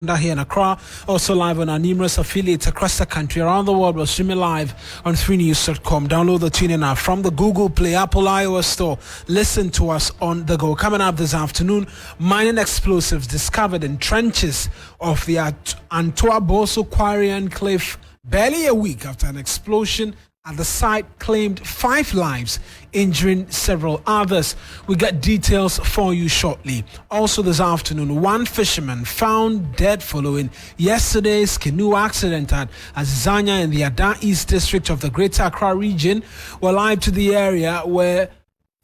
Here in Accra, also live on our numerous affiliates across the country. Around the world, we're streaming live on 3news.com. Download the TuneIn app from the Google Play, Apple iOS store. Listen to us on the go. Coming up this afternoon, mining explosives discovered in trenches of the Antoa Boso Quarry Enclave barely a week after an explosion at the site claimed 5 lives, injuring several others. We get details for you shortly. Also this afternoon, one fisherman found dead following yesterday's canoe accident at Azizanya in the Ada East district of the Greater Accra region. We're live to the area where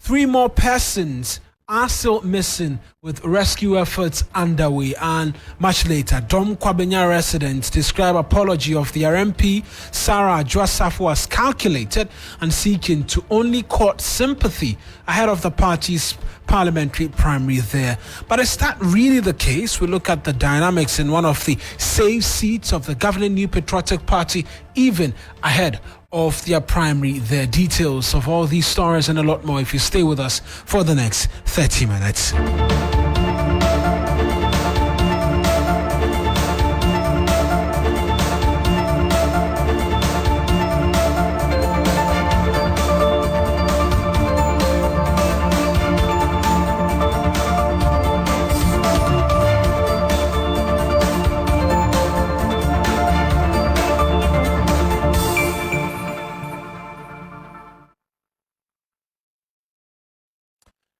3 more persons are still missing, with rescue efforts underway. And much later, Dom Kwabenya residents describe apology of the RMP Sarah Joasafo as calculated and seeking to only court sympathy ahead of the party's parliamentary primary there. But is that really the case? We look at the dynamics in one of the safe seats of the governing New Patriotic Party, even ahead of their primary there. Details of all these stories and a lot more if you stay with us for the next 30 minutes.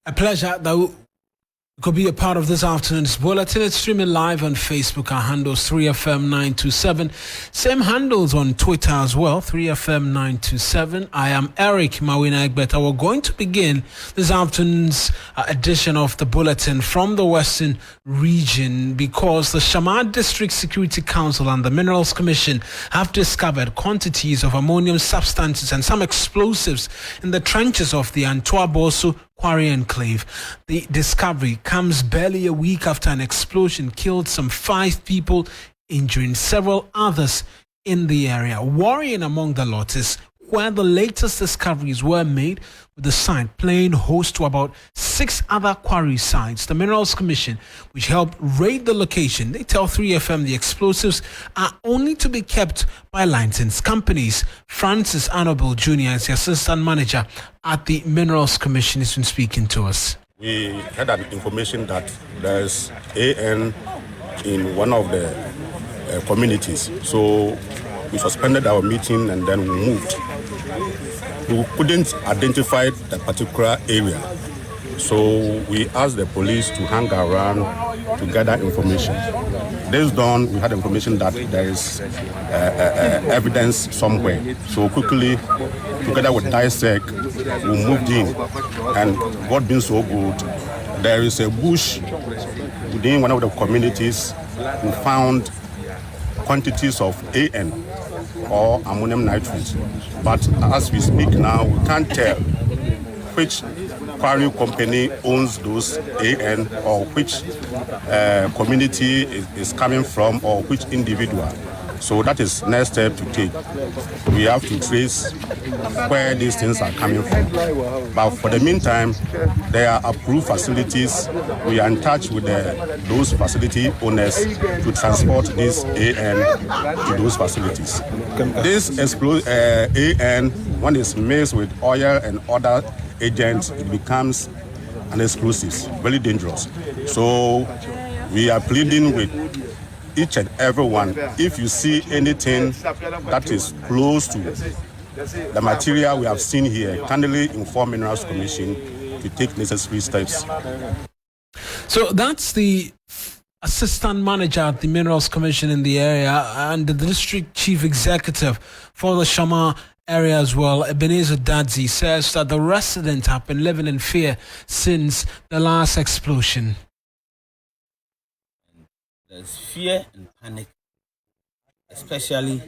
A pleasure that could be a part of this afternoon's bulletin. It's streaming live on Facebook. Our handles 3FM927. Same handles on Twitter as well, 3FM927. I am Eric Mawuena Egbeta. We're going to begin this afternoon's edition of the bulletin from the Western region because the Shamar District Security Council and the Minerals Commission have discovered quantities of ammonium substances and some explosives in the trenches of the Antoa Boso Quarry Enclave. The discovery comes barely a week after an explosion killed some 5 people, injuring several others in the area. Worrying among the lot is where the latest discoveries were made, with the site playing host to about 6 other quarry sites. The Minerals Commission, which helped raid the location, they tell 3FM the explosives are only to be kept by licensed companies. Francis Annabel Jr. is the assistant manager at the Minerals Commission. He's been speaking to us. We had an information that there's AN in one of the communities. So we suspended our meeting and then we moved. We couldn't identify the particular area. So we asked the police to hang around to gather information. This done, we had information that there is evidence somewhere. So quickly, together with DISEC, we moved in. And God being so good, there is a bush within one of the communities. We found quantities of AN, or ammonium nitrate. But as we speak now, we can't tell which quarry company owns those AN or which community is coming from or which individual. So that is next step to take. We have to trace where these things are coming from. But for the meantime, there are approved facilities. We are in touch with those facility owners to transport this AN to those facilities. This AN, when it's mixed with oil and other agents, it becomes an explosive, very dangerous. So we are pleading with each and every one, if you see anything that is close to the material we have seen here, kindly inform Minerals Commission to take necessary steps. So that's the assistant manager at the Minerals Commission in the area and the district chief executive for the Shamar area as well. Ebenezer Dadzi says that the residents have been living in fear since the last explosion. There's fear and panic, especially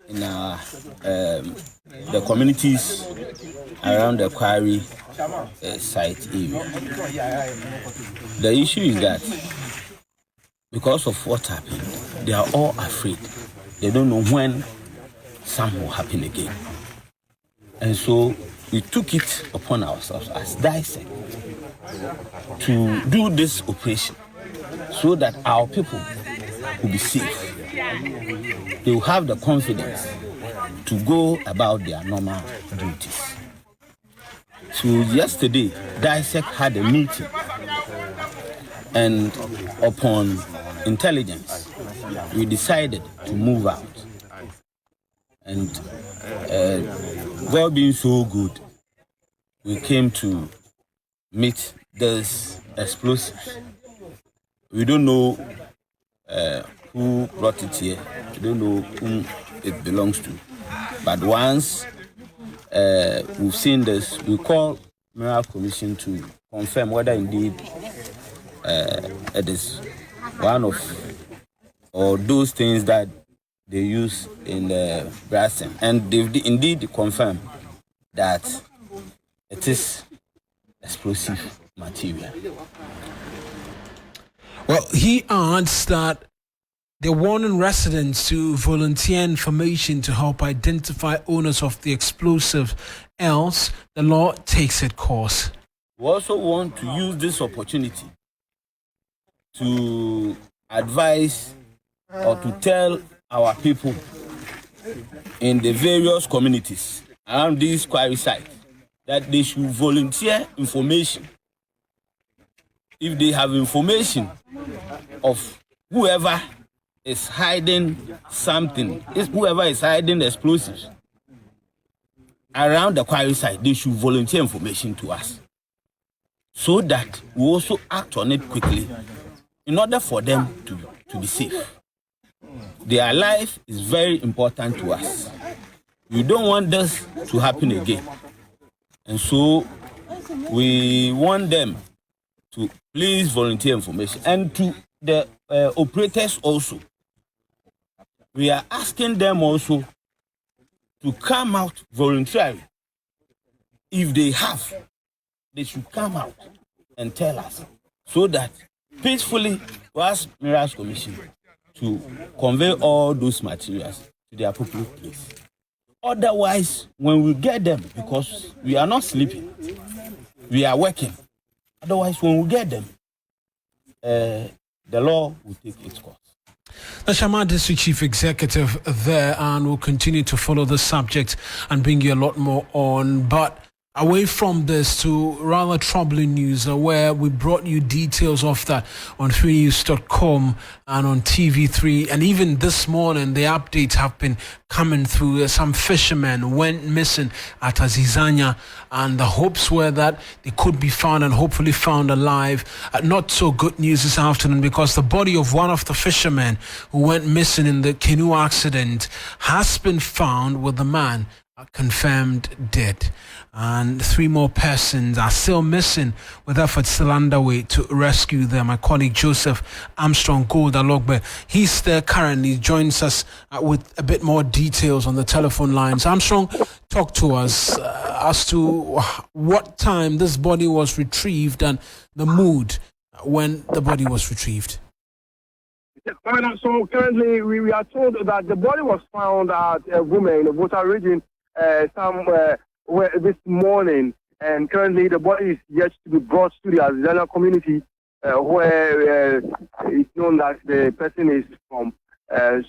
in the communities around the quarry site area. The issue is that because of what happened, they are all afraid. They don't know when something will happen again. And so we took it upon ourselves as DISEC to do this operation so that our people will be safe. They will have the confidence to go about their normal duties. So yesterday, DISEC had a meeting, and upon intelligence, we decided to move out. And God being so good, we came to meet this explosives. We don't know who brought it here. We don't know whom it belongs to. But once we've seen this, we call Mineral Commission to confirm whether indeed it is one of or those things that they use in the blasting. And they've indeed confirmed that it is explosive material. Well, he adds that they're warning residents to volunteer information to help identify owners of the explosive, else the law takes its course. We also want to use this opportunity to advise or to tell our people in the various communities around this quarry site that they should volunteer information. If they have information of whoever is hiding something, whoever is hiding explosives around the quarry site, they should volunteer information to us so that we also act on it quickly in order for them to be safe. Their life is very important to us. We don't want this to happen again. And so we want them to please volunteer information. And to the operators also, we are asking them also to come out voluntarily. If they have, they should come out and tell us so that peacefully we ask Minerals Commission to convey all those materials to the appropriate place. Otherwise, when we get them, because we are not sleeping, we are working. Otherwise, when we get them, the law will take its course. The Shama District Chief Executive there, and will continue to follow the subject and bring you a lot more on. But away from this to rather troubling news, where we brought you details of that on 3news.com and on TV3, and even this morning the updates have been coming through. Some fishermen went missing at Azizanya, and the hopes were that they could be found and hopefully found alive. Not so good news this afternoon, because the body of one of the fishermen who went missing in the canoe accident has been found, with the man confirmed dead. And 3 more persons are still missing, with efforts still underway to rescue them. My colleague Joseph Armstrong Gold-Alogbe, he's there currently, joins us with a bit more details on the telephone lines. Armstrong, talk to us as to what time this body was retrieved and the mood when the body was retrieved. So currently we are told that the body was found at Awusah in the Awusah region somewhere this morning, and currently the body is yet to be brought to the Azizanya community where it's known that the person is from.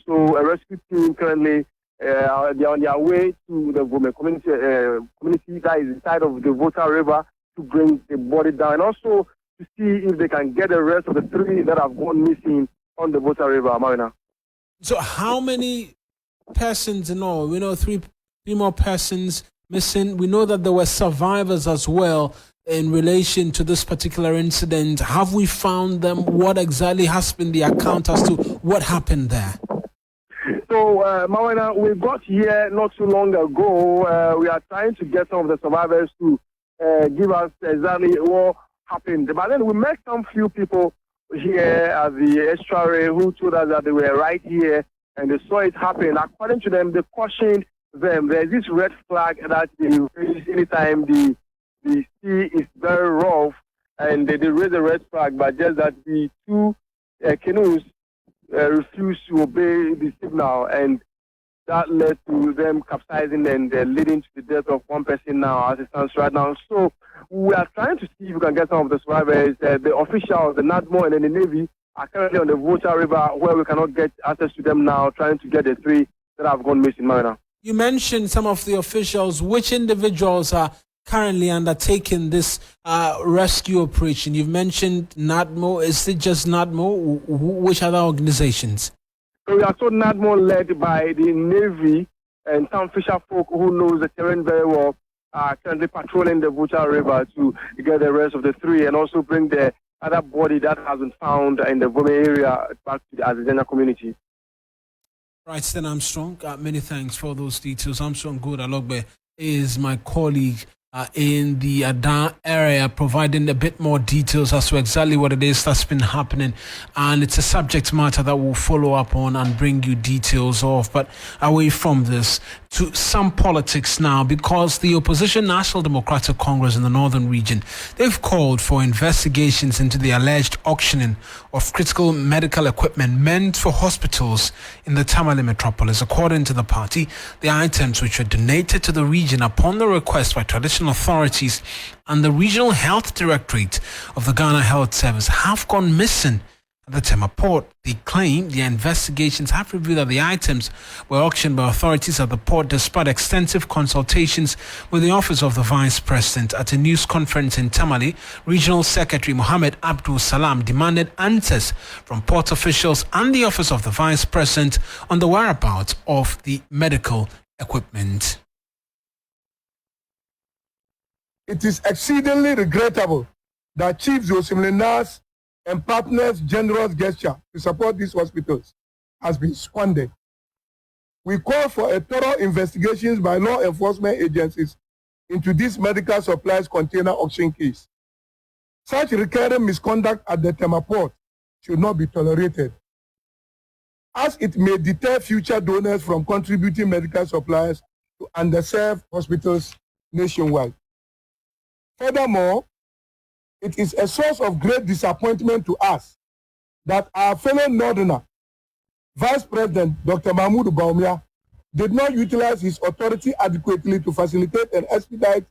So a rescue team currently they are on their way to the Awusah community that is inside of the Awusah River to bring the body down, and also to see if they can get the rest of the 3 that have gone missing on the Awusah River, Mawuena. So how many persons in all? We know 3 more persons missing. We know that there were survivors as well in relation to this particular incident. Have we found them? What exactly has been the account as to what happened there? So, Mawuena, we got here not too long ago. We are trying to get some of the survivors to give us exactly what happened. But then we met some few people here at the estuary who told us that they were right here and they saw it happen. According to them, they cautioned them. There's this red flag that they face anytime the sea is very rough, and they raise a red flag, but just that the 2 canoes refused to obey the signal, and that led to them capsizing and leading to the death of 1 person now as it stands right now. So we are trying to see if we can get some of the survivors, the officials, the NADMO and then the Navy, are currently on the Awusah River, where we cannot get access to them now, trying to get the 3 that have gone missing, Mawuena. You mentioned some of the officials. Which individuals are currently undertaking this rescue operation? You've mentioned NADMO. Is it just NADMO? Which other organizations? So we are so NADMO led by the Navy and some fisher folk who knows the terrain very well, currently patrolling the Awusah River to get the rest of the 3 and also bring the other body that has been found in the Vome area back to the Azizena community. Right, Stan Armstrong, many thanks for those details. Armstrong Good Alogbe is my colleague in the Adan area, providing a bit more details as to exactly what it is that's been happening. And it's a subject matter that we'll follow up on and bring you details of. But away from this, to some politics now, because the opposition National Democratic Congress in the Northern Region, they've called for investigations into the alleged auctioning of critical medical equipment meant for hospitals in the Tamale metropolis. According to the party, the items which were donated to the region upon the request by traditional authorities and the Regional Health Directorate of the Ghana Health Service have gone missing at the Tema port. They claim the investigations have revealed that the items were auctioned by authorities at the port despite extensive consultations with the Office of the Vice President. At a news conference in Tamale, Regional Secretary Mohammed Abdul Salam demanded answers from port officials and the Office of the Vice President on the whereabouts of the medical equipment. It is exceedingly regrettable that Chief Zosimlenas and partners' generous gesture to support these hospitals has been squandered. We call for a thorough investigation by law enforcement agencies into this medical supplies container auction case. Such recurrent misconduct at the Tema port should not be tolerated, as it may deter future donors from contributing medical supplies to underserved hospitals nationwide. Furthermore, it is a source of great disappointment to us that our fellow Northerner, Vice President Dr. Mahmoud Bawumia, did not utilize his authority adequately to facilitate and expedite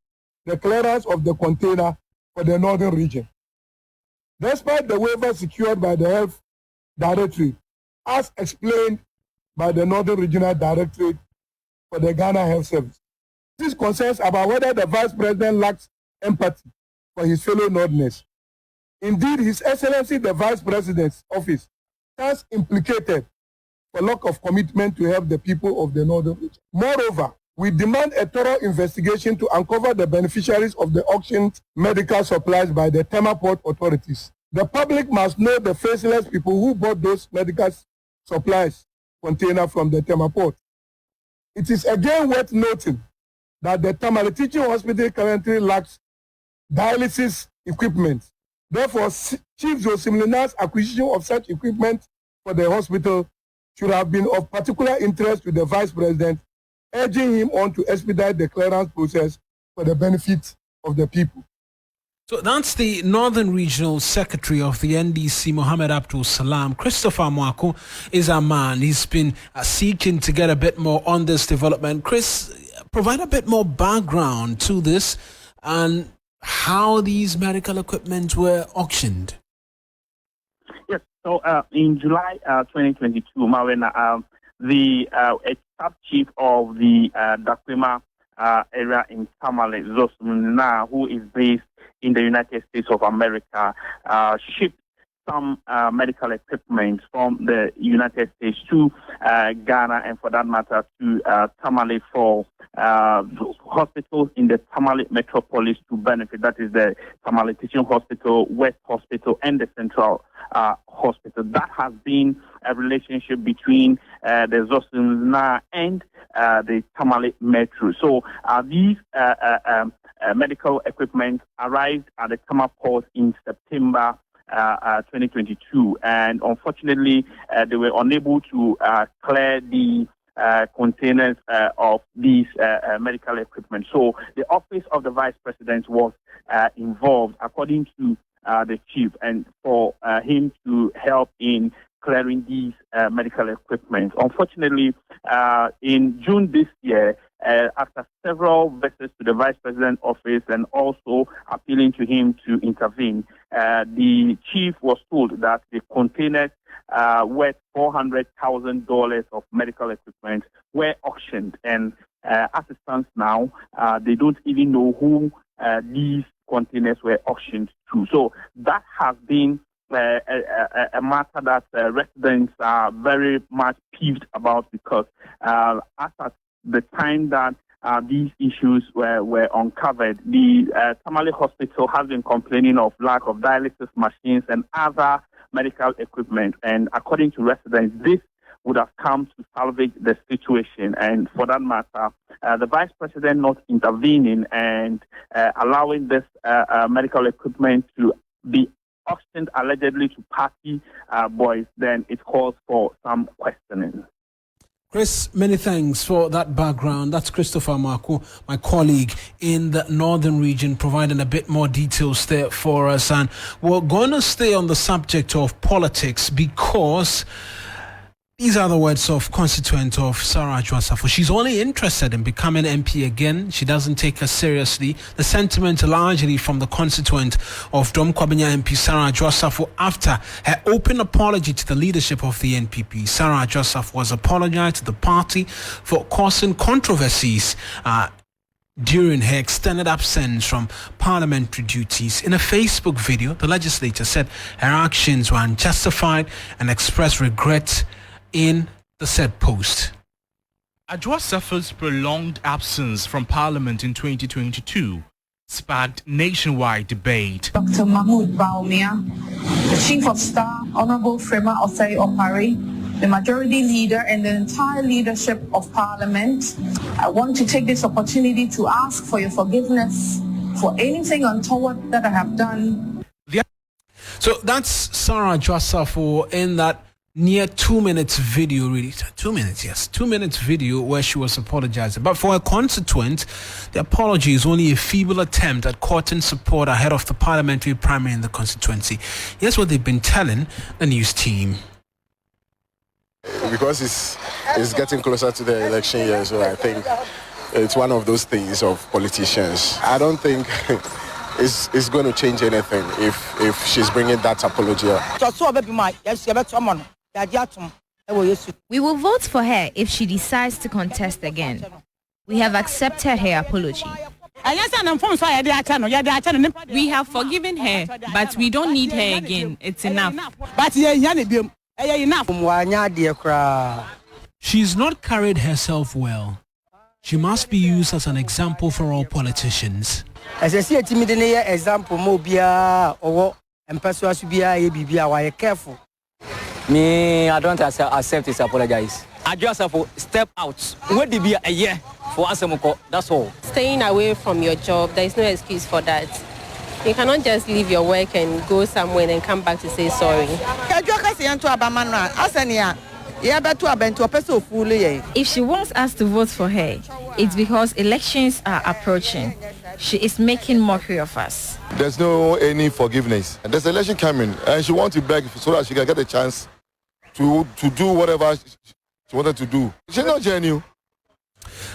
the clearance of the container for the Northern region. Despite the waiver secured by the Health Directorate, as explained by the Northern Regional Directorate for the Ghana Health Service, this concerns about whether the Vice President lacks empathy for his fellow Northerners. Indeed, His Excellency the Vice President's office stands implicated for lack of commitment to help the people of the Northern region. Moreover, we demand a thorough investigation to uncover the beneficiaries of the auctioned medical supplies by the Tema Port authorities. The public must know the faceless people who bought those medical supplies container from the Tema Port. It is again worth noting that the Tamale Teaching Hospital currently lacks dialysis equipment. Therefore, Chief Zosimlena's acquisition of such equipment for the hospital should have been of particular interest to the Vice President, urging him on to expedite the clearance process for the benefit of the people. So that's the Northern Regional Secretary of the NDC, Mohammed Abdul Salam. Christopher Mwako is our man. He's been seeking to get a bit more on this development. Chris, provide a bit more background to this and how these medical equipment were auctioned. Yes, so in July 2022, Mawuena, the sub-chief of the Dakwema area in Tamale, Zosimlena, who is based in the United States of America, shipped some medical equipment from the United States to Ghana, and for that matter to Tamale for hospitals in the Tamale metropolis to benefit. That is the Tamale Teaching Hospital, West Hospital, and the Central Hospital. That has been a relationship between the Zosimlena and the Tamale Metro. So these medical equipment arrived at the Tama port in September 2022, and unfortunately they were unable to clear the containers of these medical equipment. So the office of the Vice President was involved, according to the chief, and for him to help in clearing these medical equipment. Unfortunately, in June this year, after several visits to the Vice President's office and also appealing to him to intervene, the chief was told that the containers worth $400,000 of medical equipment were auctioned, and as it stands now, they don't even know who these containers were auctioned to. So that has been a matter that residents are very much peeved about, because as at the time that these issues were uncovered, the Tamale Hospital has been complaining of lack of dialysis machines and other medical equipment. And according to residents, this would have come to salvage the situation. And for that matter, the vice president not intervening and allowing this medical equipment to be auctioned allegedly to party boys, then it calls for some questioning. Chris, many thanks for that background. That's Christopher Marco, my colleague in the northern region, providing a bit more details there for us. And we're going to stay on the subject of politics, because these are the words of constituent of Sarah Awusah. She's only interested in becoming MP again. She doesn't take her seriously. The sentiment largely from the constituent of Dom Kwabenya MP Sarah Awusah after her open apology to the leadership of the NPP. Sarah Awusah was apologized to the party for causing controversies during her extended absence from parliamentary duties. In a Facebook video, the legislator said her actions were unjustified and expressed regret in the said post. Awusah's prolonged absence from Parliament in 2022 sparked nationwide debate. Dr. Mahmoud Baumia, the Chief of Staff, Honorable Frema Osei Opari, the Majority Leader, and the entire leadership of Parliament, I want to take this opportunity to ask for your forgiveness for anything untoward that I have done. So that's Sarah Awusah in that near 2 minutes video, really. 2 minutes, yes. 2 minutes video where she was apologizing. But for a constituent, the apology is only a feeble attempt at courting support ahead of the parliamentary primary in the constituency. Here's what they've been telling the news team. Because it's getting closer to the election year, so I think it's one of those things of politicians. I don't think it's going to change anything if she's bringing that apology up. We will vote for her if she decides to contest again. We have accepted her apology. We have forgiven her, but we don't need her again. It's enough. She's not carried herself well. She must be used as an example for all politicians. Careful. Me, I don't accept his apologize. Awusah step out. What did be a year for Asemoko? That's all. Staying away from your job, there is no excuse for that. You cannot just leave your work and go somewhere and come back to say sorry. If she wants us to vote for her, it's because elections are approaching. She is making mockery of us. There's no any forgiveness. There's an election coming, and she wants to beg so that she can get a chance to do whatever she wanted to do. She's not genuine.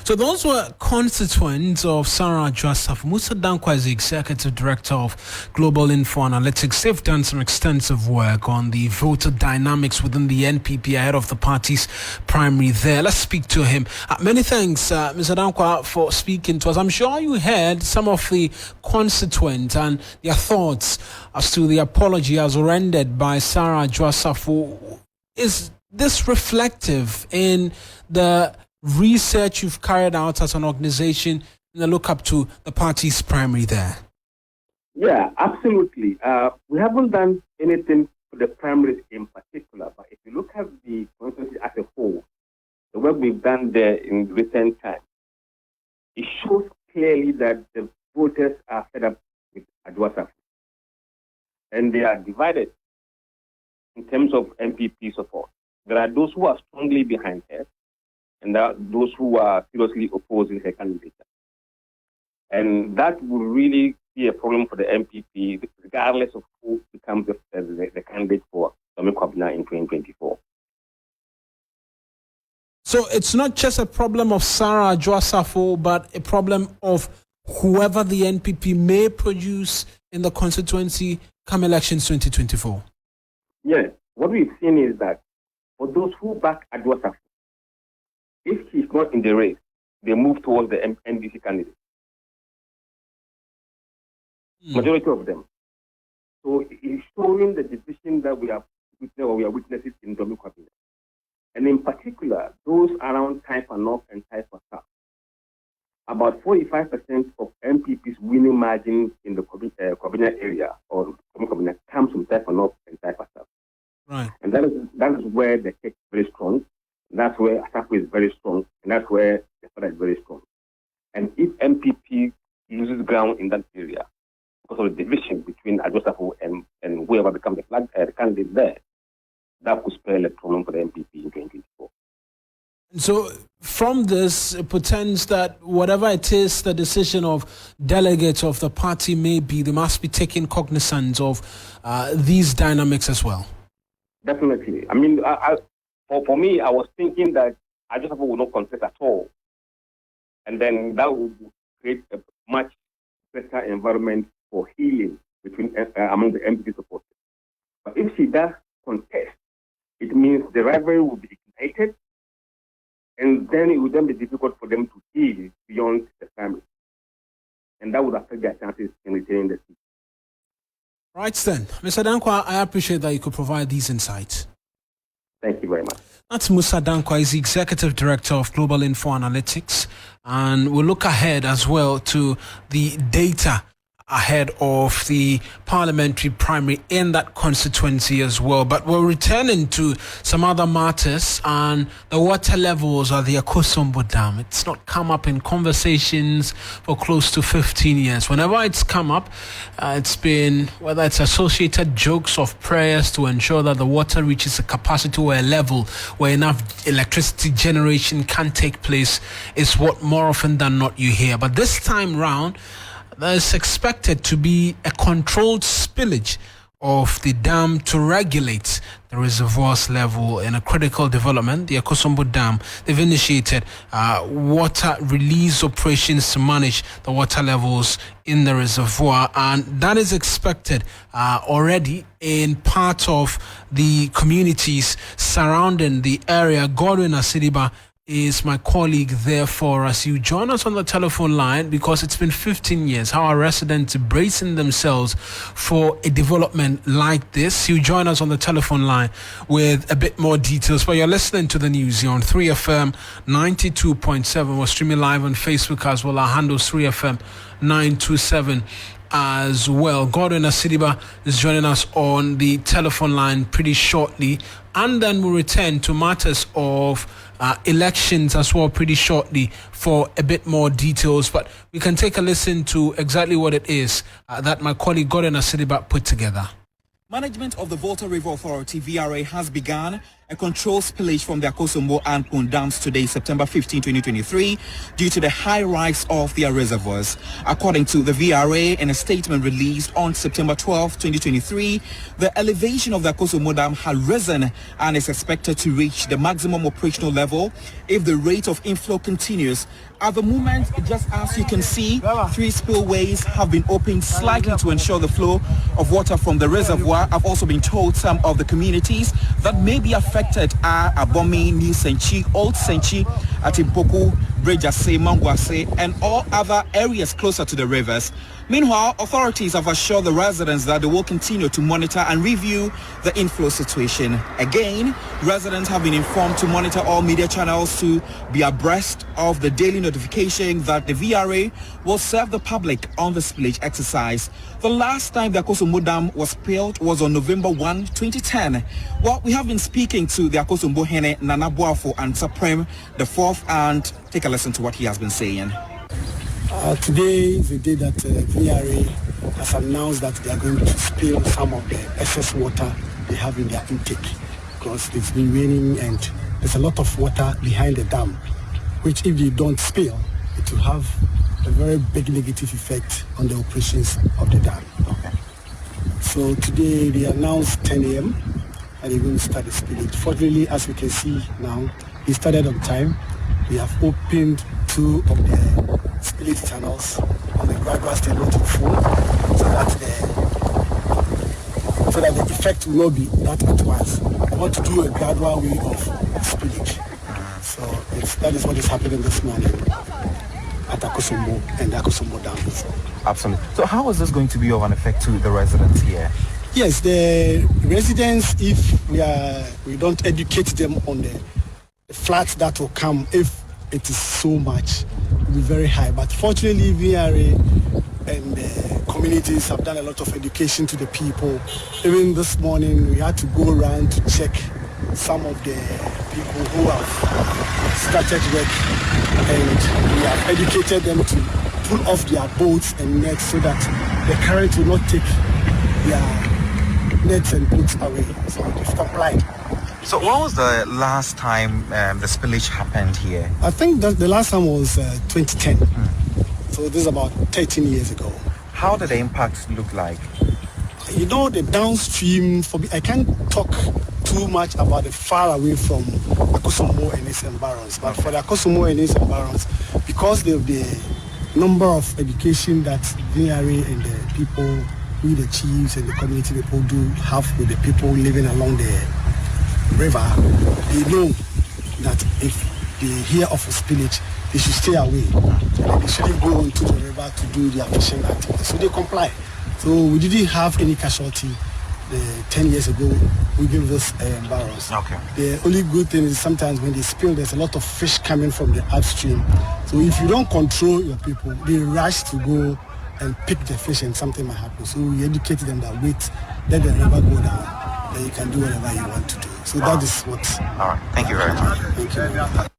So those were constituents of Sarah Awusah. Musa Dankwa is the Executive Director of Global Info Analytics. They've done some extensive work on the voter dynamics within the NPP ahead of the party's primary there. Let's speak to him. Many thanks, Mr. Dankwa, for speaking to us. I'm sure you heard some of the constituents and their thoughts as to the apology as rendered by Sarah Awusah. Is this reflective in the research you've carried out as an organization in the look up to the party's primary there? Yeah, absolutely. We haven't done anything for the primaries in particular, but if you look at the constituency as a whole, the work we've done there in recent times, it shows clearly that the voters are fed up with Awusah. And they are divided in terms of MPP support. There are those who are strongly behind her, and there are those who are seriously opposing her candidature. And that will really be a problem for the MPP, regardless of who becomes the candidate for Dome Kwabena in 2024. So it's not just a problem of Sarah Awusah, but a problem of whoever the NPP may produce in the constituency come elections 2024? Yes. What we've seen is that for those who back Awusah, if he's not in the race, they move towards the NDC candidate. Majority of them. So it's showing the division that we are witnessing in Domi cabinet. And in particular, those around Taifa North and Taifa South. About 45% of MPP's winning margin in the cabinet area or cabinet comes from Taifa North and Taifa South. Right. And that is where the case is very strong. That's where Asafo is very strong. And that's where the father is very strong. And if MPP loses ground in that area, because of the division between Awusah and whoever becomes the candidate there, that could spell a problem for the MPP in 2024. So from this, it portends that whatever it is the decision of delegates of the party may be, they must be taking cognizance of these dynamics as well. Definitely. I mean, for me, I was thinking that Awusah will not contest at all. And then that would create a much better environment for healing between among the MPP supporters. But if she does contest, it means the rivalry will be ignited, and then it would then be difficult for them to heal beyond the family. And that would affect their chances in retaining the seat. Right then. Mr. Dankwa, I appreciate that you could provide these insights. Thank you very much. That's Musa Dankwa. He's the Executive Director of Global Info Analytics. And we'll look ahead as well to the data ahead of the parliamentary primary in that constituency as well. But we're returning to some other matters, and the water levels at the Akosombo Dam. It's not come up in conversations for close to 15 years. Whenever it's come up, it's been, whether it's associated jokes of prayers to ensure that the water reaches a capacity or a level where enough electricity generation can take place, is what more often than not you hear. But this time round, there's expected to be a controlled spillage of the dam to regulate the reservoir's level in a critical development. The Akosombo Dam, they've initiated water release operations to manage the water levels in the reservoir, and that is expected already in part of the communities surrounding the area. Godwin Asidiba is my colleague there for us. You join us on the telephone line because it's been 15 years how our residents bracing themselves for a development like this. You join us on the telephone line with a bit more details. But you're listening to the news here on 3FM 92.7. We're streaming live on Facebook as well. Our handle's 3FM 927 as well. Godwin Asidiba is joining us on the telephone line pretty shortly, and then we'll return to matters of elections as well pretty shortly for a bit more details. But we can take a listen to exactly what it is that my colleague Godwin Asidiba put together. Management of the Volta River Authority, VRA, has begun a controlled spillage from the Akosombo and Kun dams today, September 15, 2023, due to the high rise of their reservoirs. According to the VRA, in a statement released on September 12, 2023, the elevation of the Akosombo Dam had risen and is expected to reach the maximum operational level if the rate of inflow continues. At the moment, just as you can see, 3 spillways have been opened slightly to ensure the flow of water from the reservoir. I've also been told some of the communities that may be affected are Abomi, New Senchi, Old Senchi, Atimpoku, Brejase, Mangwase, and all other areas closer to the rivers. Meanwhile, authorities have assured the residents that they will continue to monitor and review the inflow situation. Again, residents have been informed to monitor all media channels to be abreast of the daily notification that the VRA will serve the public on the spillage exercise. The last time the Akosombo Dam was spilled was on November 1, 2010. Well, we have been speaking to the Akosombo Hene, Nana Boafo, and Supreme the Fourth, and take a listen to what he has been saying. Today is the day that VRA has announced that they are going to spill some of the excess water they have in their intake, because it's been raining and there's a lot of water behind the dam, which if they don't spill, it will have a very big negative effect on the operations of the dam. Okay. So today they announced 10 a.m. and they're going to start the spillage. Fortunately, as we can see now, it started on time. We have opened 2 of the spillage channels on the gradual state not to full, so that so that the effect will not be that at once. I want to do a gradual way of spillage. So that is what is happening this morning at Akosombo and the Akosombo dams. Absolutely. So how is this going to be of an effect to the residents here? Yes, the residents, if we don't educate them on the floods that will come, if it is so much, will be very high. But fortunately, VRA and the communities have done a lot of education to the people. Even this morning, we had to go around to check some of the people who have started work, and we have educated them to pull off their boats and nets so that the current will not take their nets and boats away. So they've complied. So when was the last time the spillage happened here? I think that the last time was 2010. So this is about 13 years ago. How did the impact look like? You know, the downstream, I can't talk too much about the far away from Akosombo and its environs. But for the Akosombo and its environs, because of the number of education that VRA and the people, we the chiefs and the community people do have with the people living along the river, they know that if they hear of a spillage, they should stay away. And they shouldn't go into the river to do their fishing activity. So they comply. So we didn't have any casualty 10 years ago. We gave this barrels. Okay. The only good thing is sometimes when they spill, there's a lot of fish coming from the upstream. So if you don't control your people, they rush to go and pick the fish and something might happen. So we educate them that wait, let the river go down, then you can do whatever you want to do. So that is what. All right. Thank you very much. Thank you.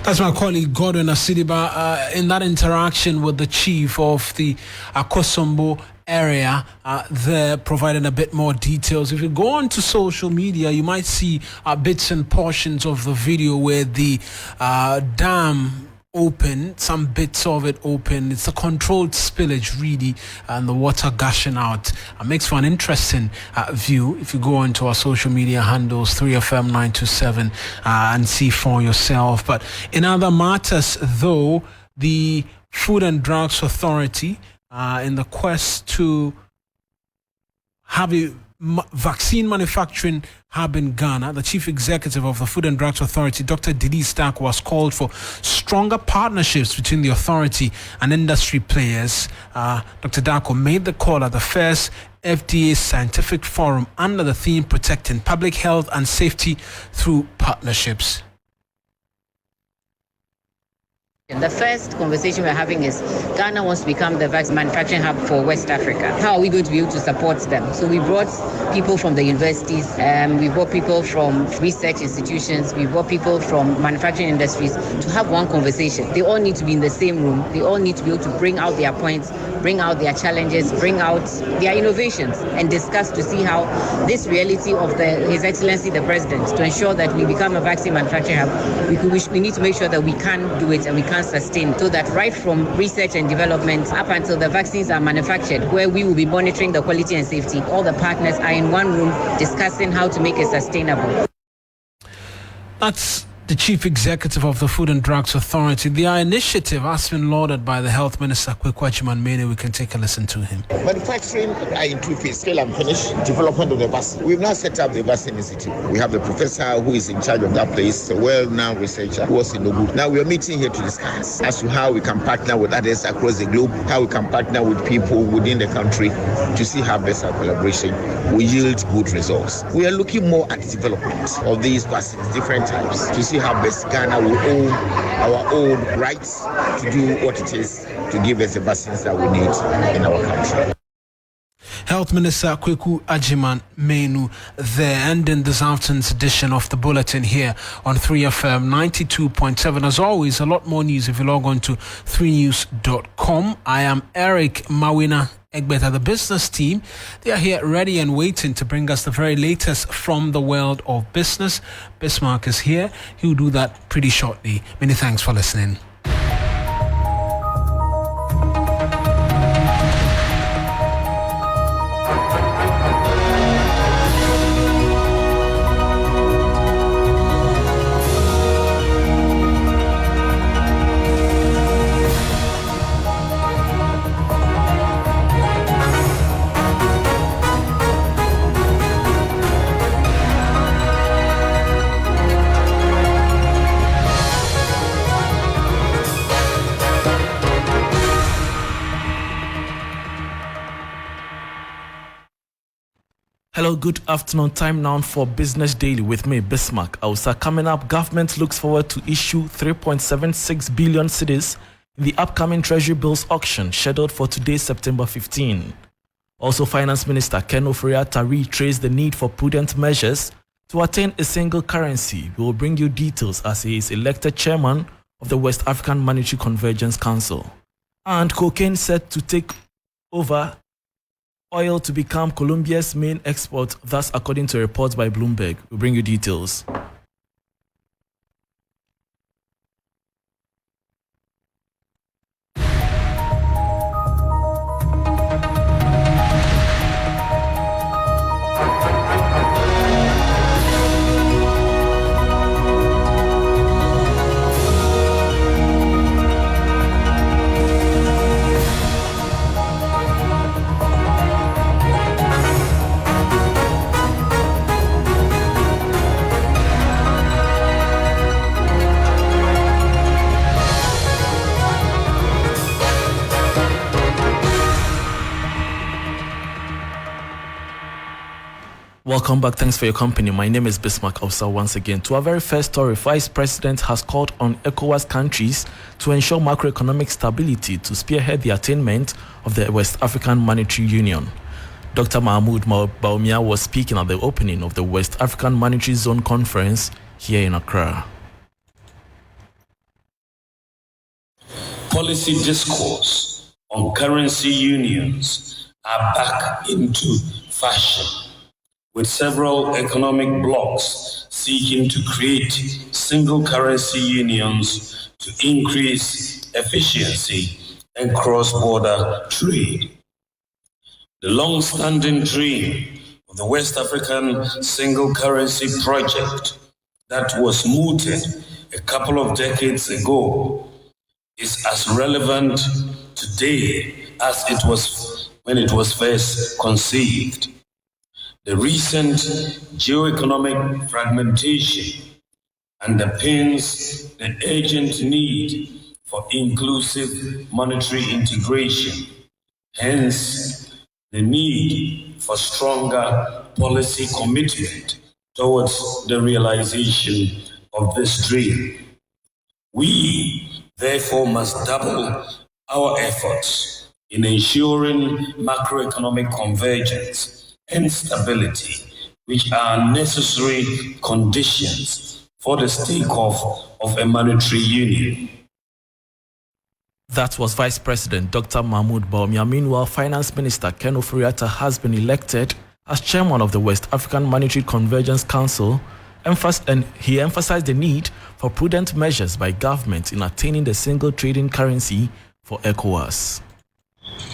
That's my colleague Godwin Asidiba in that interaction with the chief of the Akosombo area there, providing a bit more details. If you go onto social media, you might see bits and portions of the video where the dam open, some bits of it open. It's a controlled spillage really, and the water gushing out. Makes for an interesting view if you go onto our social media handles 3FM927 and see for yourself. But in other matters though, the Food and Drugs Authority in the quest to have a vaccine manufacturing hub in Ghana, the chief executive of the Food and Drugs Authority, Dr. Didi Stark, was called for stronger partnerships between the authority and industry players. Dr. Darko made the call at the first FDA scientific forum under the theme Protecting Public Health and Safety Through Partnerships. And the first conversation we're having is Ghana wants to become the vaccine manufacturing hub for West Africa. How are we going to be able to support them? So we brought people from the universities, we brought people from research institutions, we brought people from manufacturing industries to have one conversation. They all need to be in the same room. They all need to be able to bring out their points, bring out their challenges, bring out their innovations, and discuss to see how this reality of His Excellency the President, to ensure that we become a vaccine manufacturing hub, we need to make sure that we can do it and we can sustain, so that right from research and development up until the vaccines are manufactured, where we will be monitoring the quality and safety, all the partners are in one room discussing how to make it sustainable. That's the chief executive of the Food and Drugs Authority. Their initiative has been lauded by the Health Minister, Kweku Agyemang. We can take a listen to him. Manufacturing are in two phases, scale and finish, development of the vaccine. We've now set up the vaccine institute. We have the professor who is in charge of that place, a well-known researcher who was in Ogu. Now we are meeting here to discuss as to how we can partner with others across the globe, how we can partner with people within the country to see how best our collaboration will yield good results. We are looking more at development of these vaccines, different types, to see how best Ghana will own our own rights to do what it is to give us the vaccines that we need in our country. Health Minister Kweku Agyemang there, ending this afternoon's edition of the Bulletin here on 3FM 92.7. As always, a lot more news if you log on to 3news.com. I am Eric Mawuena. Egbeta, the business team, they are here ready and waiting to bring us the very latest from the world of business. Bismark is here. He'll do that pretty shortly. Many thanks for listening. Hello, good afternoon. Time now for Business Daily with me, Bismark. Awusah. Coming up, government looks forward to issue 3.76 billion cedis in the upcoming Treasury bills auction scheduled for today, September 15. Also, Finance Minister Ken Ofori-Atta reiterates the need for prudent measures to attain a single currency. We will bring you details as he is elected chairman of the West African Monetary Convergence Council. And cocaine set to take over oil to become Colombia's main export, thus according to reports by Bloomberg. We'll bring you details. Welcome back. Thanks for your company. My name is Bismark Awusah once again. To our very first story, Vice President has called on ECOWAS countries to ensure macroeconomic stability to spearhead the attainment of the West African Monetary Union. Dr. Mawuena was speaking at the opening of the West African Monetary Zone Conference here in Accra. Policy discourse on currency unions are back into fashion, with several economic blocs seeking to create single currency unions to increase efficiency and cross-border trade. The long-standing dream of the West African Single Currency Project that was mooted a couple of decades ago is as relevant today as it was when it was first conceived. The recent geoeconomic fragmentation underpins the urgent need for inclusive monetary integration, hence the need for stronger policy commitment towards the realization of this dream. We, therefore, must double our efforts in ensuring macroeconomic convergence and stability, which are necessary conditions for the takeoff of a monetary union. That was Vice President Dr. Mawuena. Meanwhile, Finance Minister Ken Ofori-Atta has been elected as chairman of the West African Monetary Convergence Council, and he emphasized the need for prudent measures by government in attaining the single trading currency for ECOWAS.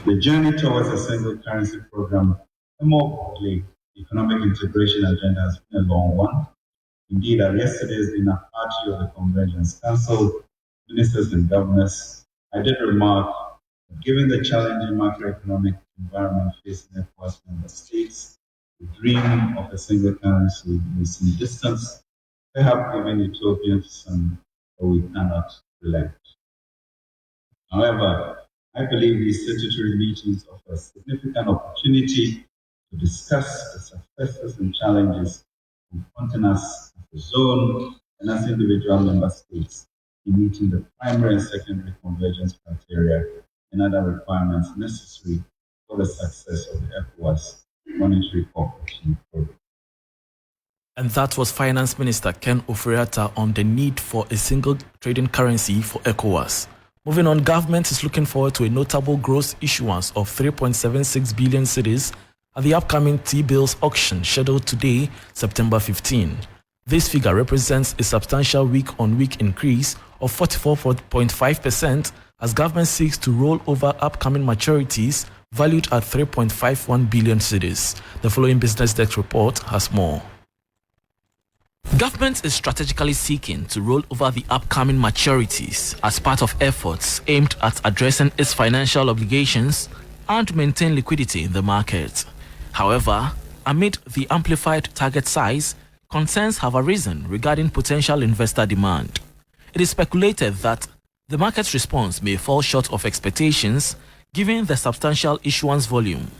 The journey towards a single currency program, and more broadly, the economic integration agenda, has been a long one. Indeed, at yesterday's dinner party of the Convergence Council, ministers and governors, I did remark that given the challenging macroeconomic environment facing ECOWAS member states, the dream of a single currency may seem distant, perhaps even utopian to some, but we cannot relent. However, I believe these statutory meetings offer a significant opportunity to discuss the successes and challenges confronting us as a zone and as individual member states in meeting the primary and secondary convergence criteria and other requirements necessary for the success of the ECOWAS monetary cooperation program. And that was Finance Minister Ken Ofori-Atta on the need for a single trading currency for ECOWAS. Moving on, government is looking forward to a notable gross issuance of 3.76 billion cedis at the upcoming T-bills auction scheduled today, September 15. This figure represents a substantial week-on-week increase of 44.5% as government seeks to roll over upcoming maturities valued at 3.51 billion cedis. The following Business Desk report has more. Government is strategically seeking to roll over the upcoming maturities as part of efforts aimed at addressing its financial obligations and to maintain liquidity in the market. However, amid the amplified target size, concerns have arisen regarding potential investor demand. It is speculated that the market's response may fall short of expectations given the substantial issuance volume.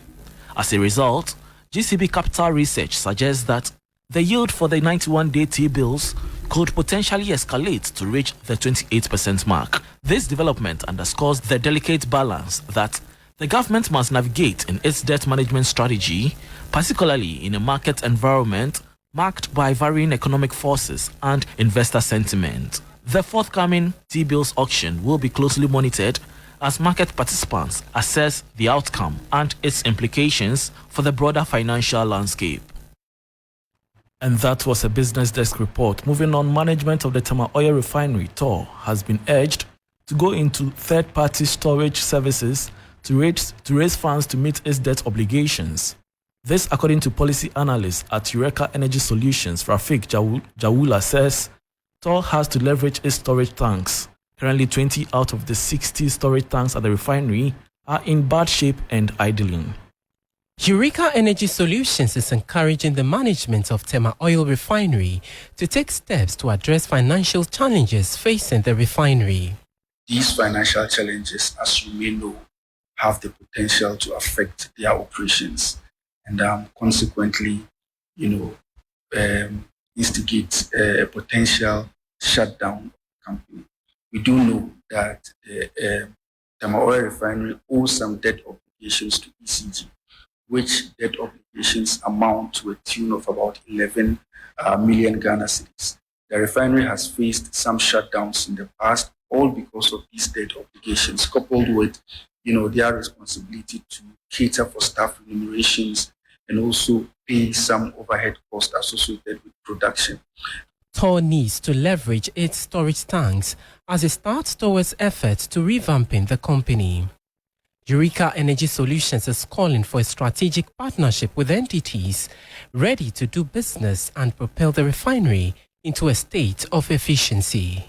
As a result, GCB Capital Research suggests that the yield for the 91-day T-bills could potentially escalate to reach the 28% mark. This development underscores the delicate balance that the government must navigate in its debt management strategy, particularly in a market environment marked by varying economic forces and investor sentiment. The forthcoming T-bills auction will be closely monitored as market participants assess the outcome and its implications for the broader financial landscape. And that was a Business Desk report. Moving on, management of the Tema Oil Refinery, TOR, has been urged to go into third-party storage services to raise funds to meet its debt obligations. This, according to policy analyst at Eureka Energy Solutions, Rafik Jawula, says TOR has to leverage its storage tanks. Currently, 20 out of the 60 storage tanks at the refinery are in bad shape and idling. Eureka Energy Solutions is encouraging the management of Tema Oil Refinery to take steps to address financial challenges facing the refinery. These financial challenges, as you may know, have the potential to affect their operations and consequently, instigate a potential shutdown of the company. We do know that the Tema Oil Refinery owes some debt obligations to ECG, which debt obligations amount to a tune of about 11 million Ghana cedis. The refinery has faced some shutdowns in the past, all because of these debt obligations, coupled with their responsibility to cater for staff remunerations and also pay some overhead costs associated with production. TOR needs to leverage its storage tanks as it starts towards efforts to revamping the company. Eureka Energy Solutions is calling for a strategic partnership with entities ready to do business and propel the refinery into a state of efficiency.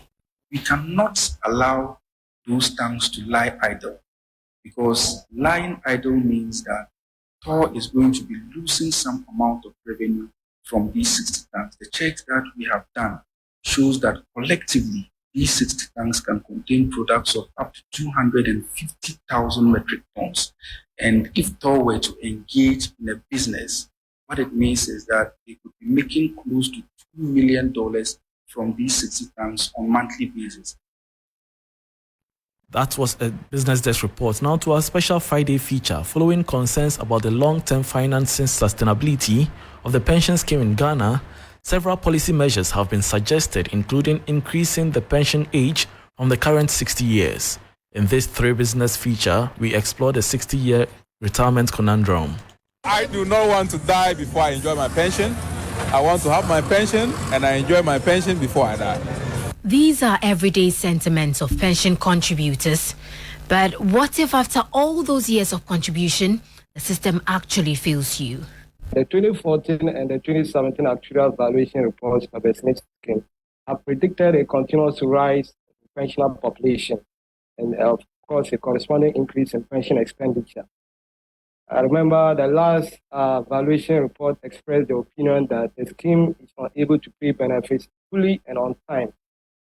We cannot allow those tanks to lie idle, because lying idle means that TOR is going to be losing some amount of revenue from these 60 tanks. The checks that we have done shows that collectively these 60 tanks can contain products of up to 250,000 metric tons. And if TOR were to engage in a business, what it means is that they could be making close to $2 million from these 60 tanks on a monthly basis. That was a Business Desk report. Now to our special Friday feature. Following concerns about the long-term financing sustainability of the pension scheme in Ghana, several policy measures have been suggested, including increasing the pension age from the current 60 years. In this 3-business feature, we explore the 60-year retirement conundrum. I do not want to die before I enjoy my pension. I want to have my pension and I enjoy my pension before I die. These are everyday sentiments of pension contributors. But what if after all those years of contribution, the system actually fails you? The 2014 and the 2017 actuarial valuation reports of the SNP scheme have predicted a continuous rise in pensioner population and, of course, a corresponding increase in pension expenditure. I remember the last valuation report expressed the opinion that the scheme is unable to pay benefits fully and on time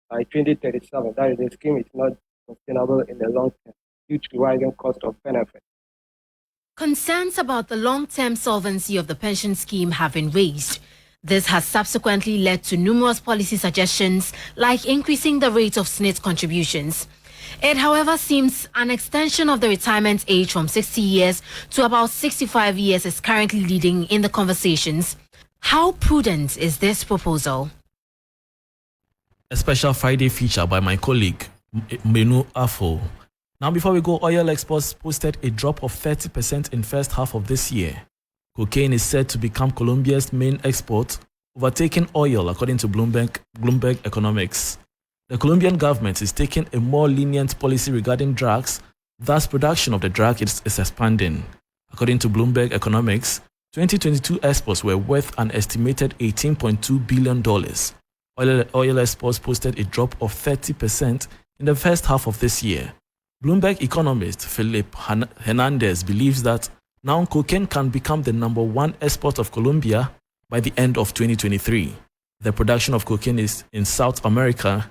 by 2037. That is, the scheme is not sustainable in the long term due to rising cost of benefits. Concerns about the long-term solvency of the pension scheme have been raised. This has subsequently led to numerous policy suggestions like increasing the rate of SNP contributions. It, however, seems an extension of the retirement age from 60 years to about 65 years is currently leading in the conversations. How prudent is this proposal? A special Friday feature by my colleague, Menu Afo. Now, before we go, oil exports posted a drop of 30% in first half of this year. Cocaine is said to become Colombia's main export, overtaking oil, according to Bloomberg Economics. The Colombian government is taking a more lenient policy regarding drugs, thus production of the drug is expanding. According to Bloomberg Economics, 2022 exports were worth an estimated $18.2 billion. Oil exports posted a drop of 30% in the first half of this year. Bloomberg economist Philip Hernandez believes that now cocaine can become the #1 export of Colombia by the end of 2023. The production of cocaine is in South America.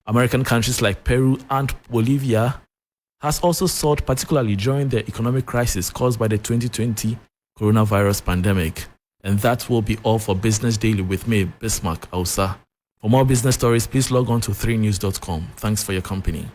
American countries like Peru and Bolivia has also soared, particularly during the economic crisis caused by the 2020 coronavirus pandemic. And that will be all for Business Daily with me, Bismark, Awusah. For more business stories, please log on to 3news.com. Thanks for your company.